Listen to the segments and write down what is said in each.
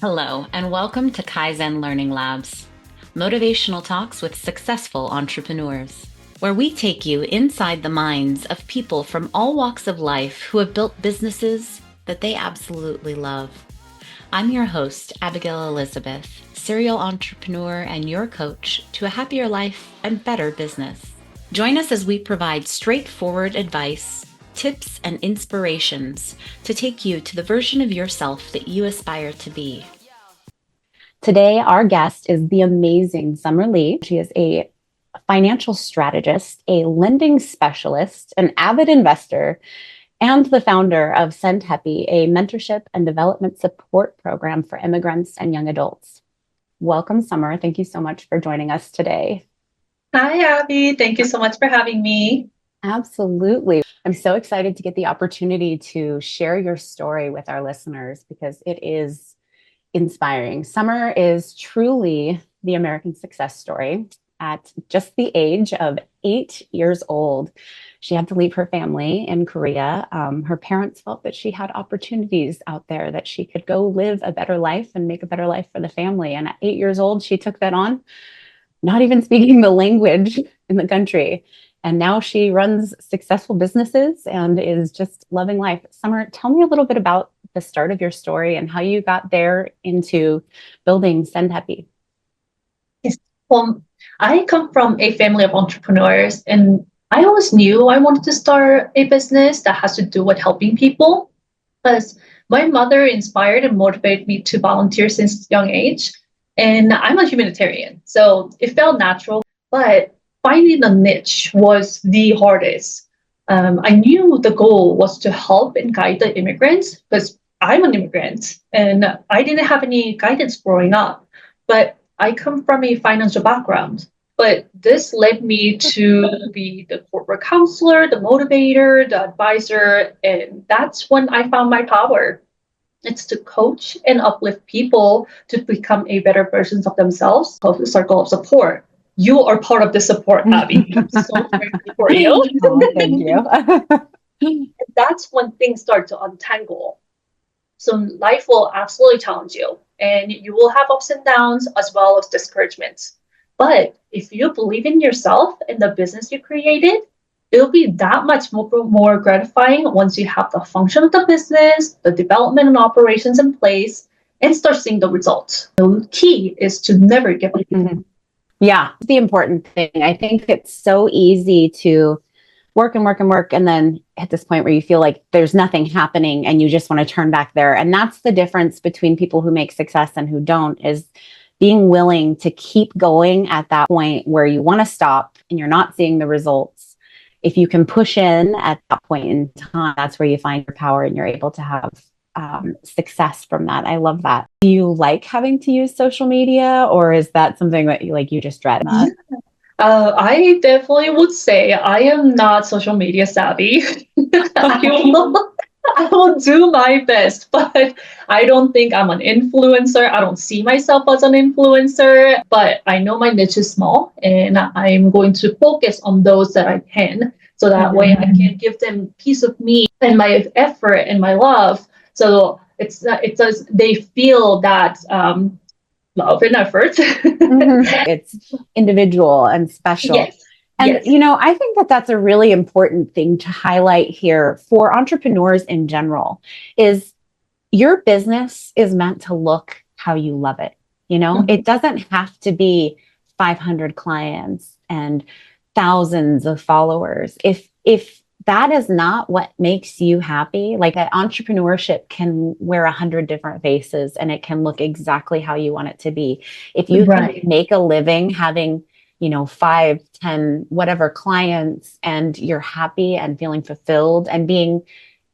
Hello, and welcome to Kaizen Learning Labs, motivational talks with successful entrepreneurs, where we take you inside the minds of people from all walks of life who have built businesses that they absolutely love. I'm your host, Abigail Elizabeth, serial entrepreneur and your coach to a happier life and better business. Join us as we provide straightforward advice, tips, and inspirations to take you to the version of yourself that you aspire to be. Today, our guest is the amazing Summer Lee. She is a financial strategist, a lending specialist, an avid investor, and the founder of Send HEPi, a mentorship and development support program for immigrants and young adults. Welcome, Summer. Thank you so much for joining us today. Hi, Abby. Thank you so much for having me. Absolutely. I'm so excited to get the opportunity to share your story with our listeners because it is inspiring. Summer is truly the American success story. At just the age of 8 years old, she had to leave her family in Korea. Her parents felt that she had opportunities out there, that she could go live a better life and make a better life for the family. And at 8 years old, she took that on, not even speaking the language in the country. And now she runs successful businesses and is just loving life. Summer, tell me a little bit about the start of your story and how you got there into building Send HEPi. Yes. I come from a family of entrepreneurs, and I always knew I wanted to start a business that has to do with helping people because my mother inspired and motivated me to volunteer since a young age. And I'm a humanitarian, so it felt natural, but finding a niche was the hardest. I knew the goal was to help and guide the immigrants because I'm an immigrant and I didn't have any guidance growing up, but I come from a financial background. But this led me to be the corporate counselor, the motivator, the advisor, and that's when I found my power. It's to coach and uplift people to become a better versions of themselves, of the circle of support. You are part of the support, Abby. I'm so grateful for you. Oh, thank you. That's when things start to untangle. So life will absolutely challenge you, and you will have ups and downs as well as discouragements. But if you believe in yourself and the business you created, it'll be that much more gratifying once you have the function of the business, the development and operations in place, and start seeing the results. The key is to never give up. Mhm. Yeah, the important thing. I think it's so easy to work and work and work, and then at this point where you feel like there's nothing happening and you just want to turn back there. And that's the difference between people who make success and who don't, is being willing to keep going at that point where you want to stop and you're not seeing the results. If you can push in at that point in time, that's where you find your power and you're able to have success from that. I love that. Do you like having to use social media, or is that something that you just dread? I definitely would say I am not social media savvy. I will do my best, but I don't think I'm an influencer. I don't see myself as an influencer, but I know my niche is small and I'm going to focus on those that I can. So that way I can give them piece of me and my effort and my love. So it does, they feel that love and effort. It's individual and special. Yes. And, Yes. I think that that's a really important thing to highlight here for entrepreneurs in general, is your business is meant to look how you love it. It doesn't have to be 500 clients and thousands of followers. If that is not what makes you happy, like that entrepreneurship can wear 100 different faces and it can look exactly how you want it to be. If you can make a living having 5, 10, whatever clients, and you're happy and feeling fulfilled and being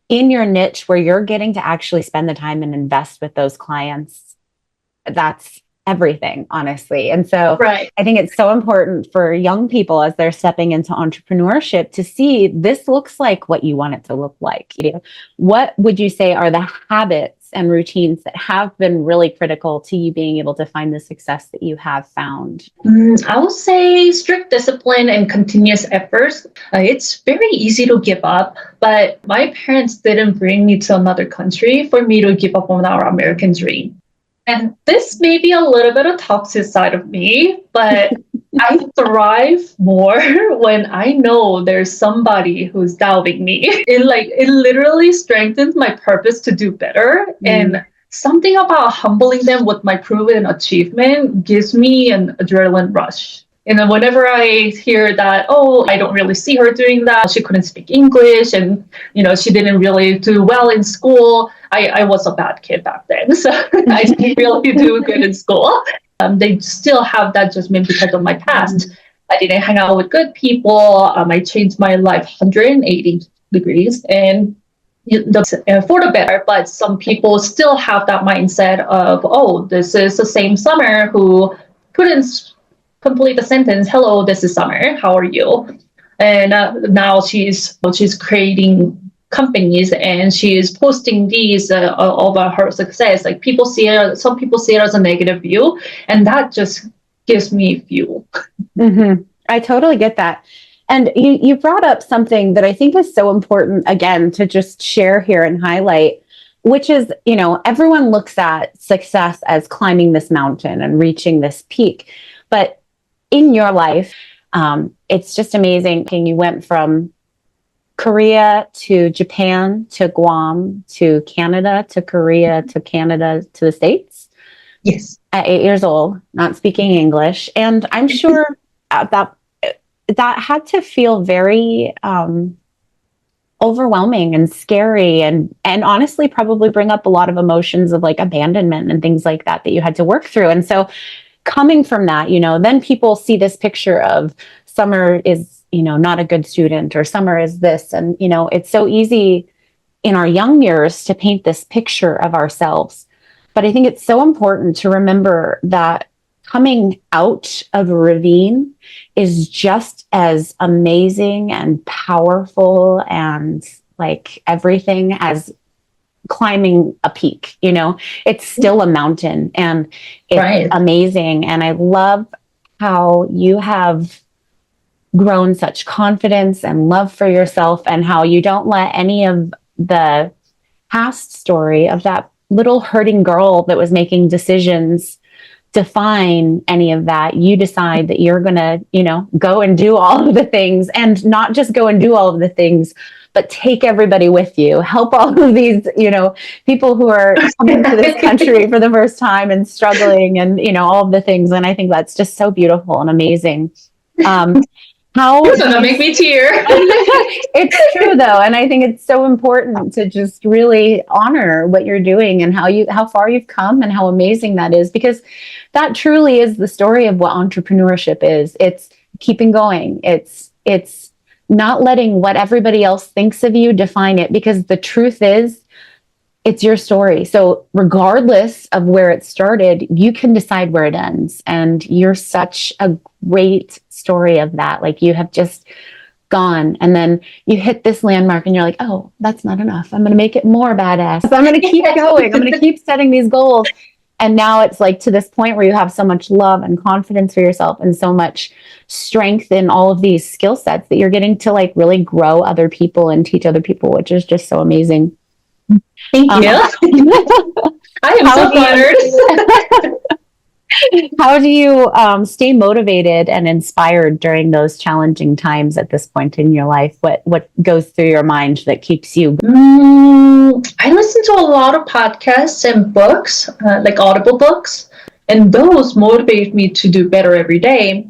in your niche where you're getting to actually spend the time and invest with those clients, that's everything, honestly. And so I think it's so important for young people as they're stepping into entrepreneurship to see this looks like what you want it to look like. What would you say are the habits and routines that have been really critical to you being able to find the success that you have found? I would say strict discipline and continuous efforts. It's very easy to give up, but my parents didn't bring me to another country for me to give up on our American dream. And this may be a little bit of toxic side of me, but I thrive more when I know there's somebody who's doubting me. It literally strengthens my purpose to do better. And something about humbling them with my proven achievement gives me an adrenaline rush. And then whenever I hear that, oh, I don't really see her doing that, she couldn't speak English and, she didn't really do well in school. I was a bad kid back then, so I didn't really do good in school. They still have that judgment because of my past. I didn't hang out with good people. I changed my life 180 degrees and for the better, but some people still have that mindset of, oh, this is the same Summer who couldn't complete the sentence, hello, this is Summer, how are you? And now she's creating companies and she is posting these about her success. Like some people see it as a negative view, and that just gives me fuel. I totally get that. And you brought up something that I think is so important, again, to just share here and highlight, which is, everyone looks at success as climbing this mountain and reaching this peak. But in your life, it's just amazing. You went from Korea to Japan to Guam to Canada to Korea to Canada to the States. Yes. At 8 years old, not speaking English. And I'm sure that had to feel very overwhelming and scary and honestly probably bring up a lot of emotions of like abandonment and things like that you had to work through. And so coming from that, then people see this picture of Summer is, not a good student, or Summer is this. And, it's so easy in our young years to paint this picture of ourselves. But I think it's so important to remember that coming out of a ravine is just as amazing and powerful and like everything as climbing a peak. It's still a mountain and it's amazing. And I love how you have grown such confidence and love for yourself, and how you don't let any of the past story of that little hurting girl that was making decisions define any of that. You decide that you're going to, go and do all of the things, and not just go and do all of the things, but take everybody with you, help all of these, people who are coming to this country for the first time and struggling and, all of the things. And I think that's just so beautiful and amazing. You're gonna make me tear. It's true though. And I think it's so important to just really honor what you're doing and how far you've come and how amazing that is, because that truly is the story of what entrepreneurship is. It's keeping going. It's not letting what everybody else thinks of you define it, because the truth is it's your story. So regardless of where it started, you can decide where it ends. And you're such a great story of that. Like, you have just gone and then you hit this landmark and you're like, oh, that's not enough. I'm going to make it more badass. So I'm going to keep going. I'm going to keep setting these goals. And now it's like to this point where you have so much love and confidence for yourself and so much strength in all of these skill sets that you're getting to like really grow other people and teach other people, which is just so amazing. Thank you. I am so flattered. How do you stay motivated and inspired during those challenging times at this point in your life? What goes through your mind that keeps you? I listen to a lot of podcasts and books, like Audible books, and those motivate me to do better every day.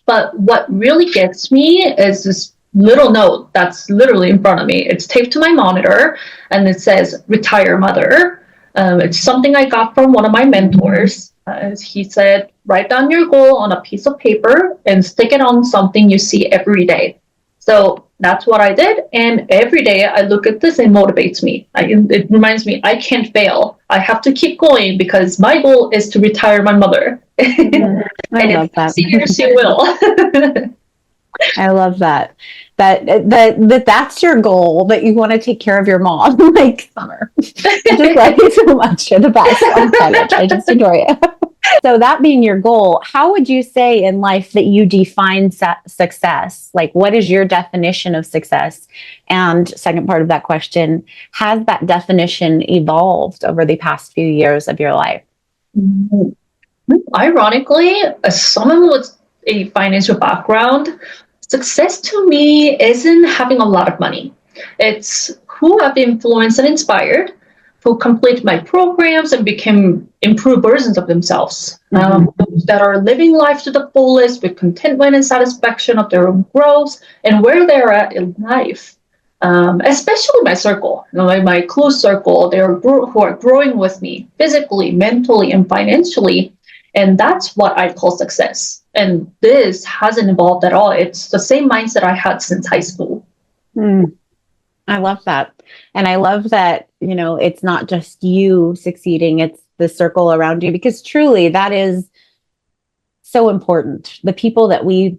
But what really gets me is this little note that's literally in front of me. It's taped to my monitor and it says, "Retire Mother." It's something I got from one of my mentors. He said, write down your goal on a piece of paper and stick it on something you see every day. So that's what I did. And every day I look at this and it motivates me. It reminds me I can't fail. I have to keep going because my goal is to retire my mother. I love that. She will. I love that. That's your goal, that you want to take care of your mom. Like, Summer, I just love you so much. You're the best. I just adore you. So that being your goal, how would you say in life that you define success? Like, what is your definition of success? And second part of that question, has that definition evolved over the past few years of your life? Mm, Ironically, as someone with a financial background, success to me isn't having a lot of money. It's who I've influenced and inspired, who complete my programs and became improved versions of themselves, those that are living life to the fullest with contentment and satisfaction of their own growth and where they're at in life. Especially my circle, my close circle, who are growing with me physically, mentally, and financially. And that's what I call success. And this hasn't evolved at all. It's the same mindset I had since high school. Mm, I love that. And I love that, it's not just you succeeding, it's the circle around you, because truly that is so important. The people that we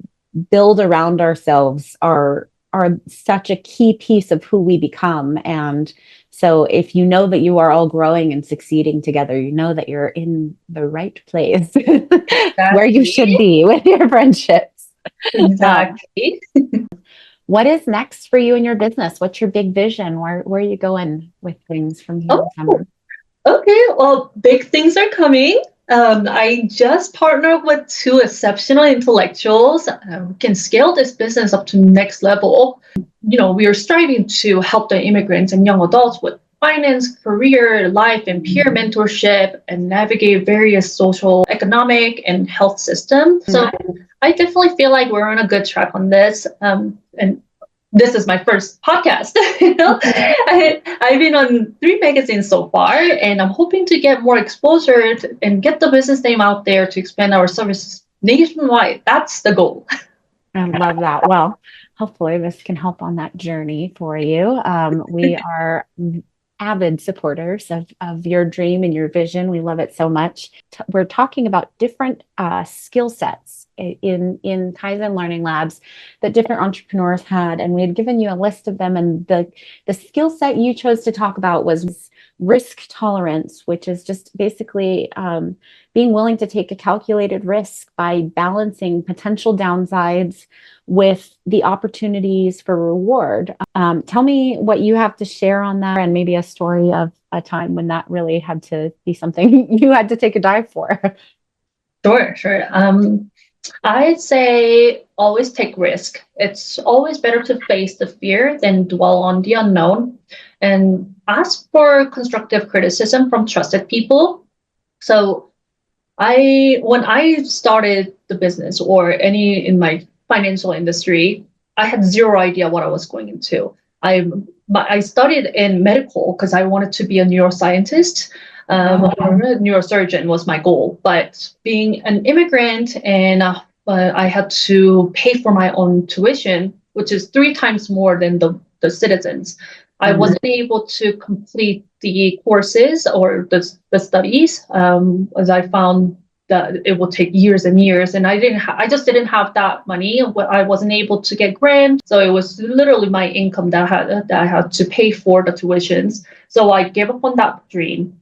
build around ourselves are such a key piece of who we become. And so if you know that you are all growing and succeeding together, you know that you're in the right place where you should be with your friendships. Exactly. What is next for you in your business? What's your big vision? Where are you going with things from here Oh, in summer? okay. Well, big things are coming. I just partnered with two exceptional intellectuals who can scale this business up to next level. We are striving to help the immigrants and young adults with finance, career, life, and peer mentorship and navigate various social, economic, and health systems. So I definitely feel like we're on a good track on this. And this is my first podcast. I've been on 3 magazines so far, and I'm hoping to get more exposure and get the business name out there to expand our services nationwide. That's the goal. I love that. Well, hopefully this can help on that journey for you. We are avid supporters of your dream and your vision. We love it so much. We're talking about different skill sets in Kaizen Learning Labs that different entrepreneurs had, and we had given you a list of them. And the skill set you chose to talk about was risk tolerance, which is just basically being willing to take a calculated risk by balancing potential downsides with the opportunities for reward. Tell me what you have to share on that, and maybe a story of a time when that really had to be something you had to take a dive for. Sure. I'd say always take risk. It's always better to face the fear than dwell on the unknown, and ask for constructive criticism from trusted people. So when I started the business or any in my financial industry, I had zero idea what I was going into. I studied in medical because I wanted to be a neuroscientist. Or a neurosurgeon was my goal. But being an immigrant and I had to pay for my own tuition, which is 3 times more than the citizens. I wasn't able to complete the courses or the studies as I found that it would take years and years, and I just didn't have that money. I wasn't able to get grants, so it was literally my income that I had to pay for the tuitions. So I gave up on that dream,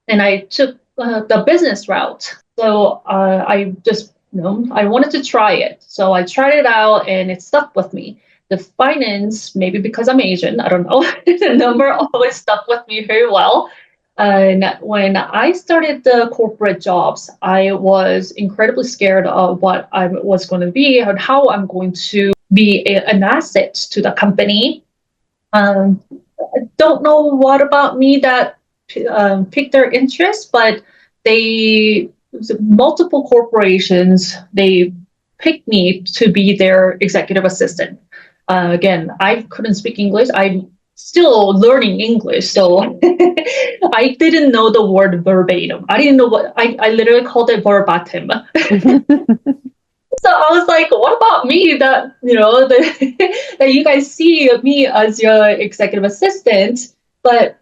and I took the business route. So I just I wanted to try it, so I tried it out, and it stuck with me. The finance, maybe because I'm Asian, I don't know, the number always stuck with me very well. And when I started the corporate jobs, I was incredibly scared of what I was going to be and how I'm going to be an asset to the company. I don't know what about me that piqued their interest, but multiple corporations, they picked me to be their executive assistant. Again, I couldn't speak English. I'm still learning English, so I didn't know the word verbatim. I didn't know I literally called it verbatim. So I was like, what about me that, that you guys see me as your executive assistant? But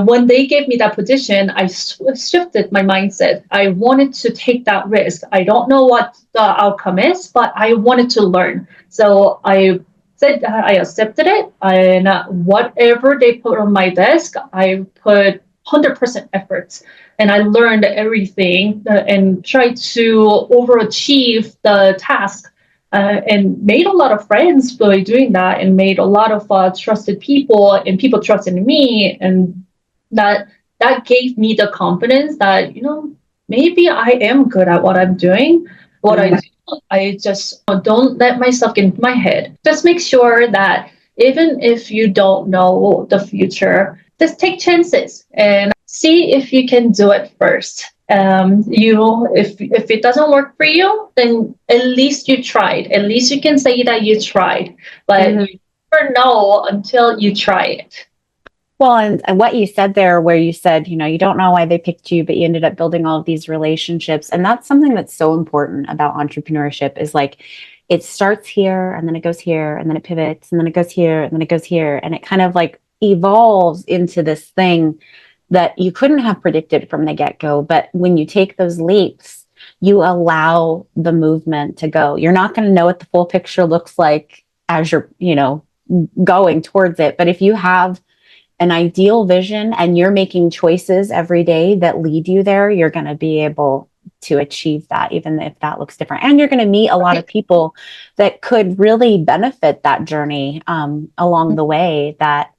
when they gave me that position, I shifted my mindset. I wanted to take that risk. I don't know what the outcome is, but I wanted to learn. So I said I accepted it, and whatever they put on my desk, I put 100% efforts, and I learned everything and tried to overachieve the task, and made a lot of friends by doing that, and made a lot of trusted people, and people trusted me, and that gave me the confidence that maybe I am good at what I'm doing, what I do. I just don't let myself get into my head. Just make sure that even if you don't know the future, just take chances and see if you can do it first. If it doesn't work for you, then at least you tried. At least you can say that you tried, but you never know until you try it. Well, and what you said there, where you said, you don't know why they picked you, but you ended up building all of these relationships. And that's something that's so important about entrepreneurship is like it starts here and then it goes here and then it pivots and then it goes here and then it goes here. And it kind of like evolves into this thing that you couldn't have predicted from the get-go. But when you take those leaps, you allow the movement to go. You're not going to know what the full picture looks like as you're, going towards it. But if you have an ideal vision and you're making choices every day that lead you there, you're going to be able to achieve that, even if that looks different. And you're going to meet a lot of people that could really benefit that journey along the way that,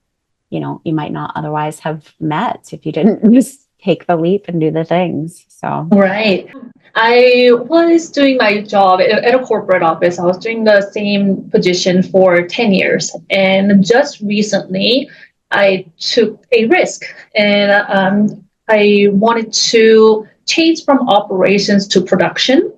you might not otherwise have met if you didn't just take the leap and do the things. So, right. I was doing my job at a corporate office. I was doing the same position for 10 years. And just recently, I took a risk and I wanted to change from operations to production.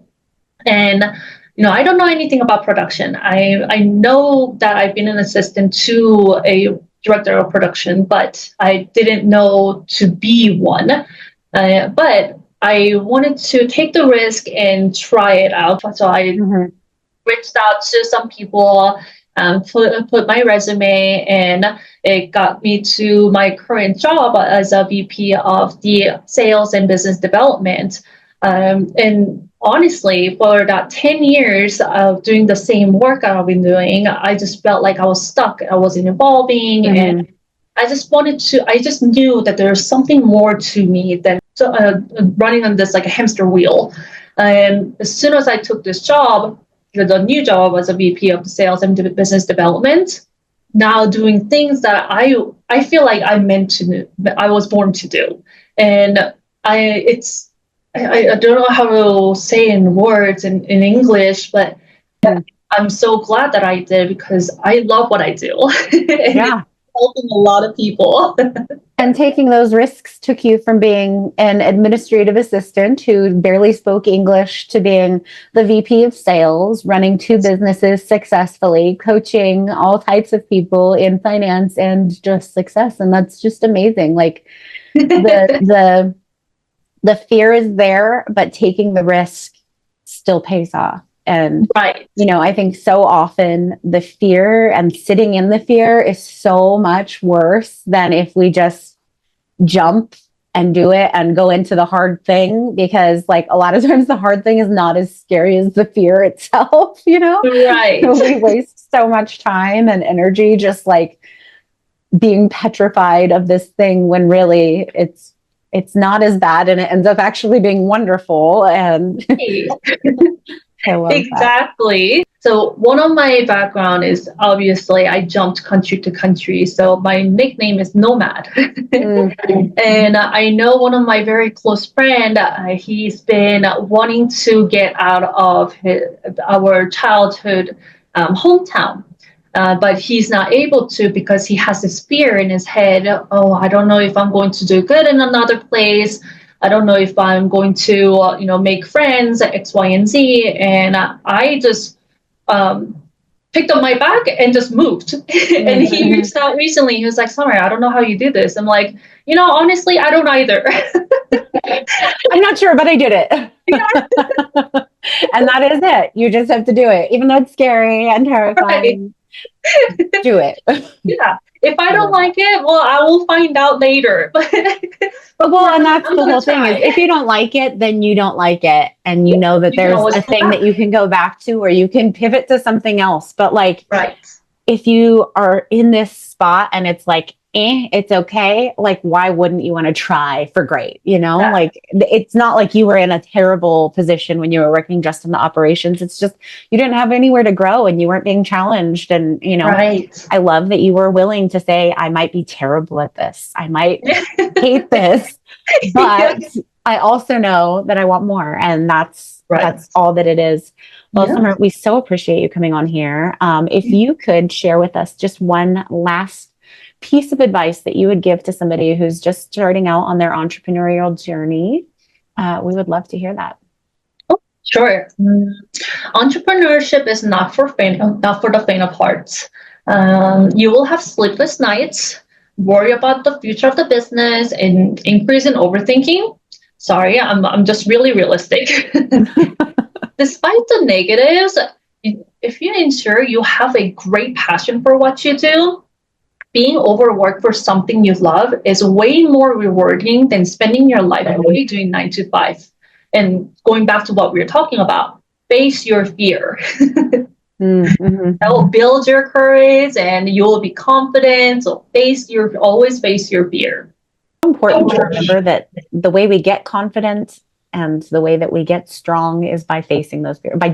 And I don't know anything about production. I know that I've been an assistant to a director of production, but I didn't know to be one. But I wanted to take the risk and try it out. So I reached out to some people, put my resume, and it got me to my current job as a VP of the sales and business development. And honestly, for that 10 years of doing the same work I've been doing, I just felt like I was stuck. I wasn't evolving. And I just knew that there was something more to me than running on this like a hamster wheel. And as soon as I took this job, the new job as a VP of sales and business development, now doing things that I feel like I was born to do. And I don't know how to say in words in English, but I'm so glad that I did because I love what I do. Yeah. Helping a lot of people. And taking those risks took you from being an administrative assistant who barely spoke English to being the VP of sales, running 2 businesses successfully, coaching all types of people in finance and just success. And that's just amazing. Like the fear is there, but taking the risk still pays off. And, right. I think so often the fear and sitting in the fear is so much worse than if we just jump and do it and go into the hard thing, because like a lot of times the hard thing is not as scary as the fear itself, Right. So we waste so much time and energy just like being petrified of this thing when really it's not as bad and it ends up actually being wonderful. And exactly. So one of my background is obviously I jumped country to country. So my nickname is Nomad. And I know one of my very close friend, he's been wanting to get out of our childhood hometown. But he's not able to because he has this fear in his head. Oh, I don't know if I'm going to do good in another place. I don't know if I'm going to, make friends, X, Y, and Z. And I just picked up my bag and just moved. And he reached out recently. He was like, Summer, I don't know how you do this. I'm like, honestly, I don't either. I'm not sure, but I did it. And that is it. You just have to do it. Even though it's scary and terrifying, do it. Yeah. If I don't like it, well, I will find out later. And that's the whole thing is if you don't like it, then you don't like it. And that there's a thing that you can go back to or you can pivot to something else. But like, if you are in this spot and it's like, it's okay. Like, why wouldn't you want to try for great? Like it's not like you were in a terrible position when you were working just in the operations. It's just, you didn't have anywhere to grow and you weren't being challenged. And, I love that you were willing to say, I might be terrible at this. I might hate this, but I also know that I want more, and that's Right. all that it is. Well, Yeah. Summer, we so appreciate you coming on here. If you could share with us just one last piece of advice that you would give to somebody who's just starting out on their entrepreneurial journey, we would love to hear that. Sure. Entrepreneurship is not for the faint of heart. You will have sleepless nights, worry about the future of the business, and increase in overthinking. Sorry, I'm just really realistic. Despite the negatives, if you ensure you have a great passion for what you do, being overworked for something you love is way more rewarding than spending your life away doing 9 to 5. And going back to what we were talking about, face your fear. Mm-hmm. That will build your courage and you will be confident. So always face your fear. Important to remember that the way we get confident and the way that we get strong is by facing those fears, by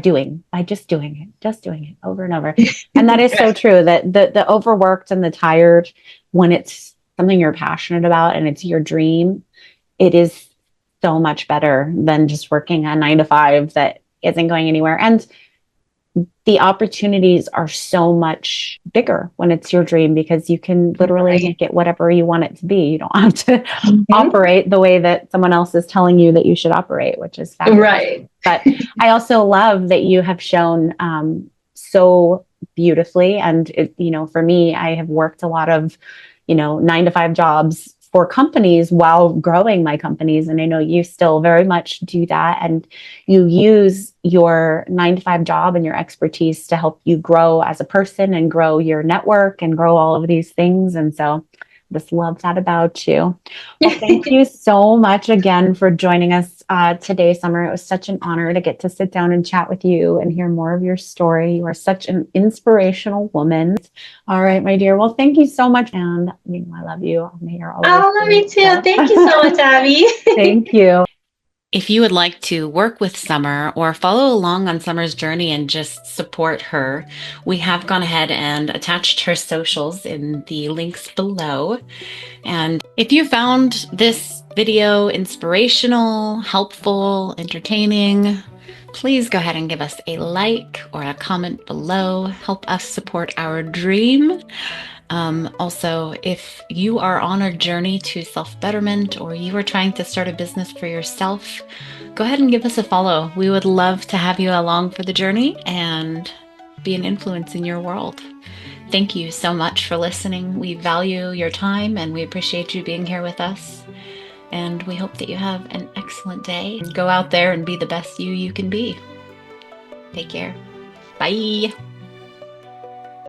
just doing it over and over. And that is so true, that the overworked and the tired, when it's something you're passionate about and it's your dream, it is so much better than just working a 9 to 5 that isn't going anywhere. And the opportunities are so much bigger when it's your dream, because you can literally make it whatever you want it to be. You don't have to operate the way that someone else is telling you that you should operate, which is fabulous. Right. But I also love that you have shown so beautifully. And for me, I have worked a lot of 9 to 5 jobs for companies while growing my companies. And I know you still very much do that. And you use your 9 to 5 job and your expertise to help you grow as a person and grow your network and grow all of these things. And so just love that about you. Well, thank you so much again for joining us today, Summer. It was such an honor to get to sit down and chat with you and hear more of your story. You are such an inspirational woman. All right, my dear. Well, thank you so much. And I love you. I'm here always. I love you too. Thank you so much, Abby. Thank you. If you would like to work with Summer or follow along on Summer's journey and just support her, we have gone ahead and attached her socials in the links below. And if you found this video inspirational, helpful, entertaining, please go ahead and give us a like or a comment below. Help us support our dream. Also, if you are on a journey to self-betterment or you are trying to start a business for yourself, go ahead and give us a follow. We would love to have you along for the journey and be an influence in your world. Thank you so much for listening. We value your time and we appreciate you being here with us. And we hope that you have an excellent day. Go out there and be the best you can be. Take care. Bye.